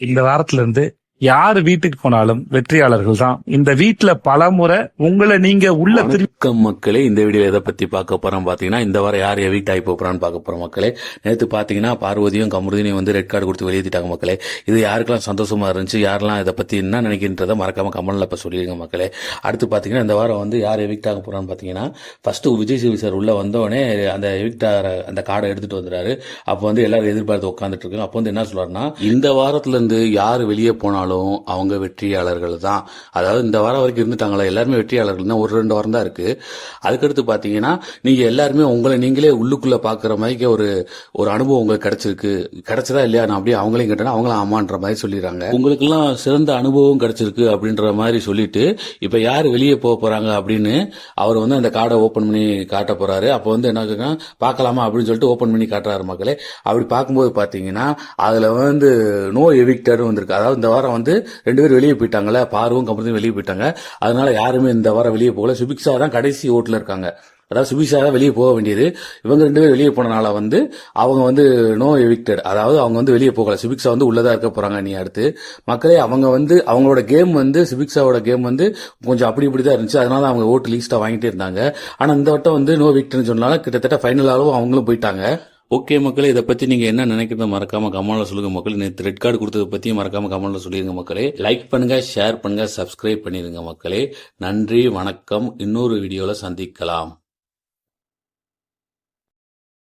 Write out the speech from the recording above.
இந்த வாரத்துல இருந்து யாரு வீட்டுக்கு போனாலும் வெற்றியாளர்கள் தான். இந்த வீட்டுல பல முறை உங்களை நீங்க உள்ள வணக்கம் மக்களே, இந்த வீடியோ எதை பத்தி பார்க்க போறோம் பாத்தீங்கன்னா, இந்த வாரம் யார் எவிக்ட் ஆகி போறான்னு பார்க்க போறோம் மக்களே. நேற்று பாத்தீங்கன்னா பார்வதியும் கமருதினையும் வந்து ரெட் கார்டு கொடுத்து வெளியேற்றிட்டாங்க மக்களே. இது யாருக்கெல்லாம் சந்தோஷமா இருந்துச்சு, யாரெல்லாம் இதை பத்தி என்ன நினைக்கின்றத மறக்காம கமெண்ட்ல இப்ப சொல்லிருங்க மக்களே. அடுத்து பாத்தீங்கன்னா இந்த வாரம் வந்து யார் எவிக்ட் ஆக போறான்னு பாத்தீங்கன்னா, ஃபர்ஸ்ட் விஜய் சேவி சார் உள்ள வந்தோடனே அந்த எவிக்ட் அந்த கார்டை எடுத்துட்டு வந்துறாரு. அப்ப வந்து எல்லாரும் எதிர்பார்த்து உட்காந்துட்டு இருக்காங்க. அப்போ வந்து என்ன சொல்றாருன்னா, இந்த வாரத்துல இருந்து யாரு வெளியே போனாலும் அவங்க வெற்றியாளர்கள் தான். அதாவது இந்த வாரம் வரைக்கும் இருந்துட்டாங்களா எல்லாருமே வெற்றியாளர்கள் தான். ஒரு 2 வாரம் தான் இருக்கு. அதுக்கடுத்து பாத்தீங்கன்னா நீங்க எல்லாருமே உங்களை நீங்களே உள்ளுக்குள்ள பாக்குற மாதிரி ஒரு அனுபவம் உங்களுக்கு கிடைச்சதா இல்லையா, நான் அப்படியே அவங்களையும் கேட்டேன்னா அவங்களும் ஆமான்ற மாதிரி சொல்லிடுறாங்க. உங்களுக்கு எல்லாம் சிறந்த அனுபவம் கிடைச்சிருக்கு அப்படின்ற மாதிரி சொல்லிட்டு இப்ப யாரு வெளியே போறாங்க அப்படின்னு அவர் வந்து அந்த கார்டை ஓபன் பண்ணி காட்ட போறாரு. அப்ப வந்து என்ன பார்க்கலாமா அப்படின்னு சொல்லிட்டு ஓபன் பண்ணி காட்டுறாரு மக்களே. அப்படி பார்க்கும்போது பாத்தீங்கன்னா அதுல வந்து நோ எவிக்டர் வந்திருக்கு. அதாவது இந்த வாரம் வந்து 2 பேர் வெளியே போயிட்டாங்கல்ல, பார்வும் கமருதியும் வெளியே போயிட்டாங்க. அதனால யாருமே இந்த வாரம் வெளியே போகல. சுபிக்ஷா தான் கடைசி ஓட்டுல இருக்காங்க. அதாவது சுபிக்ஷா தான் வெளியே போக வேண்டியது. இவங்க 2 பேர் வெளியே போனனால வந்து அவங்க வந்து நோ எவிக்டட், அதாவது அவங்க வந்து வெளியே போகல. சுபிக்ஷா வந்து உள்ளதா இருக்க போறாங்க. நீ அடுத்து மக்களே அவங்க வந்து அவங்களோட கேம் வந்து சுபிக்ஷாவோட கேம் வந்து கொஞ்சம் அப்படி இப்படிதான் இருந்துச்சு. அதனால அவங்க ஓட்டு லீஸ்டா வாங்கிட்டே இருந்தாங்க. ஆனா இந்த வட்டம் வந்து நோ விக்டர்னு சொன்னாலும் கிட்டத்தட்ட ஃபைனல் அளவு அவங்களும் போயிட்டாங்க. ஓகே மக்களே, இதை பத்தி நீங்க என்ன நினைக்கிறத மறக்காம கமெண்ட்ல சொல்லுங்க மக்களே. நேற்று ரெட் கார்டு கொடுத்ததை பத்தியும் மறக்காம கமெண்ட்ல சொல்லிருங்க மக்களே. லைக் பண்ணுங்க, ஷேர் பண்ணுங்க, சப்ஸ்கிரைப் பண்ணிருங்க மக்களே. நன்றி, வணக்கம். இன்னொரு வீடியோல சந்திக்கலாம்.